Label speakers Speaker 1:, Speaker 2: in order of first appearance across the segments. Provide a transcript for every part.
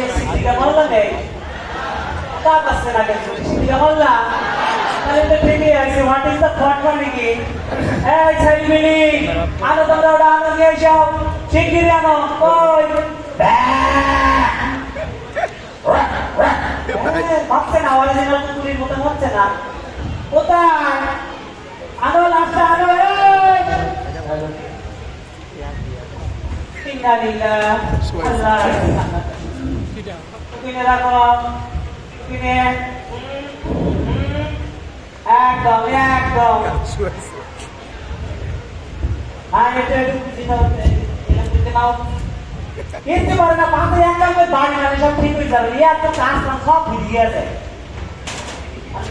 Speaker 1: সিদ্দিকা মোল্লা নেই কার কাছে না গেছে সিদ্দিকা মোল্লা তাহলে তো ঠিকই আছে হোয়াট ইজ দ্য থট মানে কি এই ছেলেমিলি আনো তোমরা ওটা আনো নিয়ে এসো শিগগিরই আনো ওই হচ্ছে না অরিজিনাল কুকুরের মতো হচ্ছে না কোথায় আনো লাস্টে আনো আল্লাহ কিনে রাখো কিনে একদম একদম কিনতে পারে না পাঁচে একদম বাড়ি মানে সব ঠিক হয়ে যাবে একদম কাজ সব ভিড়িয়ে আছে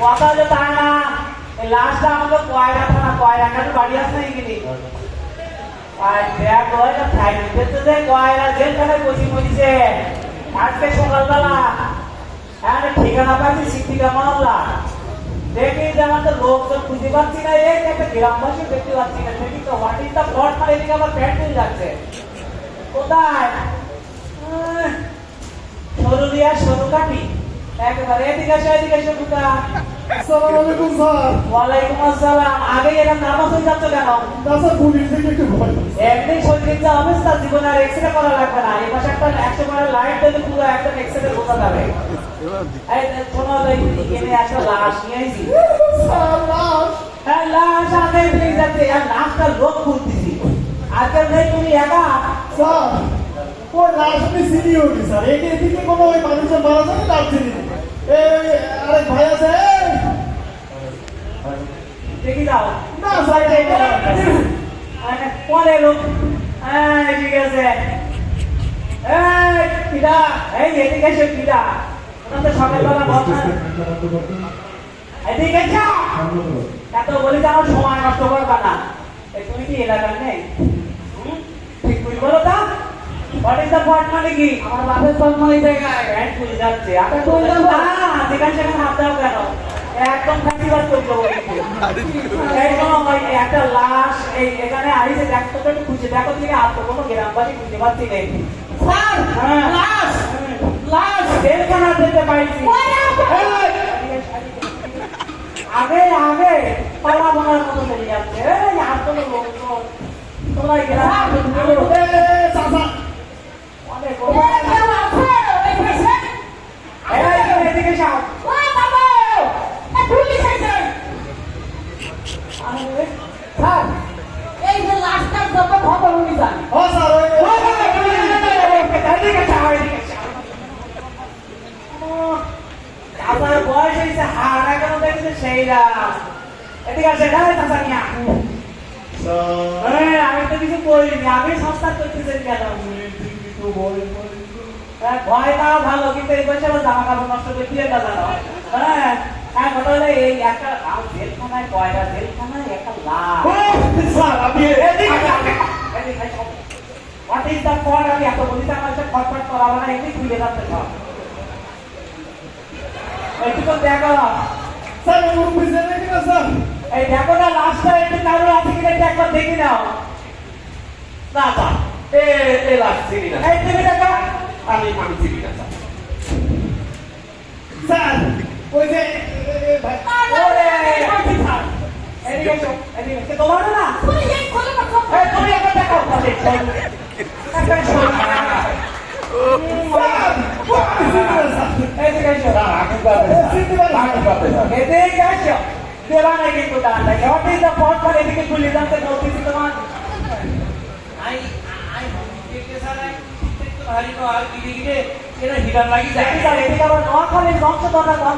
Speaker 1: কথা হলো তা না লাস্টটা আমাকে কয়রা থানা কয়রা কাছে বাড়ি আসছে কিনি আজকে সকালবেলা ঠিকানা পাচ্ছি শিক্ষিকা মামলা দেখি যে আমাদের লোকজন খুঁজে পাচ্ছি না এই একটা গ্রামবাসী দেখতে পাচ্ছি না দেখি তো হোয়াট ইজ দ্য ফ্রড মানে এদিকে আমার প্যান্ট হয়ে যাচ্ছে কোথায় সরু দিয়া সরু কাটি একেবারে এদিকে আসো ঢুকা
Speaker 2: আসসালামু আলাইকুম স্যার।
Speaker 1: ওয়ালাইকুম আসসালাম আগে এরকম নার্ভাস হয়ে যাচ্ছ কেন
Speaker 2: না স্যার পুলিশ থেকে একটু ভয়
Speaker 1: এমনি শরীরের যে অবস্থা জীবন আর এক্সরে করা লাগবে না এই পাশে একটা 100 বার লাইট দিলে পুরো একটা এক্সরে বোঝা যাবে এই শোনো এখানে একটা লাশ নিয়ে আইছি
Speaker 2: স্যার লাশ
Speaker 1: হ্যাঁ লাশ আগে নিয়ে যাচ্ছে আর লাশটা লোক খুঁজতেছি আজকাল নেই তুমি একা
Speaker 2: স্যার ওই লাশ আমি চিনিও নি স্যার এদিকে কোনো ওই মানুষের মারা যাবে লাশ চিনি এই আরে ভাই আছে
Speaker 1: দেখি দাও
Speaker 2: না স্যার
Speaker 1: পরে লোক ঠিক আছে কিডা এই এদিকে এসে কিডা ওটা তো সকালবেলা বসা এদিকে যাও এত বলি যে আমার সময় নষ্ট করবা না তুমি কি এলাকার নেই ঠিক বুঝ বলো তা হোয়াট ইজ দ্য পয়েন্ট মানে কি আমার বাপের জন্ম এই জায়গায় ব্যান্ড খুলে যাচ্ছে আপনি বললাম না যেখানে সেখানে হাত দাও কেন একদম ফাঁসিবাদ করে দেবো একটা লাশ এই এখানে আইসে দেখতো তো খুঁজে দেখো থেকে আর তো কোনো গ্রামবাসী খুঁজে পাচ্ছি নেই লাশ লাশ জেলখানা যেতে পাইছি আগে আগে পালা বোনার মতো চলে যাচ্ছে আর কোনো লোক তোমরা গ্রাম এদিকে সাপ স্যার এই যে লাস্টার যত খবর উনি যান
Speaker 2: ও স্যার
Speaker 1: আমার বয়স হয়েছে হারা কেন দেখছে সেইরা এদিকে আসে না চাচা মিয়া আমি তো কিছু করিনি আমি সংস্কার করতেছি কেন ভয় পাওয়া ভালো কিন্তু এই বয়সে আমার জামা কাপড় নষ্ট করে দিয়ে জানো হ্যাঁ কথা হলো এই একটা জেলখানায় কয়টা জেলখানায় একটা লাশ
Speaker 2: স্যার আপনি
Speaker 1: হোয়াট ইজ দ্য ফট আমি এত বলিতে আমার সাথে ফটফট করাবো না এমনি খুলে যাচ্ছে সব এইটুকু দেখো
Speaker 2: স্যার ওর বুঝতে নাকি না স্যার
Speaker 1: এই দেখো না লাস্টটা একটু কারো আছে কিনা একবার দেখি নাও
Speaker 3: না স্যার এ লাশ চিনি না
Speaker 1: এই তুমি দেখো
Speaker 3: আমি চিনি না
Speaker 2: স্যার ওই যে ভাই
Speaker 1: ওরে এদিকে এসো এদিকে তোমার না তুমি একবার দেখো এদিকে এসো এদিকে এসো দেবা না কিন্তু দাঁড়া what is the fought for এদিকে খুলে যাচ্ছে বলতেছি তোমার
Speaker 3: ভারী তো আর গিরে গিরে এরা হিরার লাগি যায়
Speaker 1: এদিকে আবার নোয়াখালীর বংশধররা কম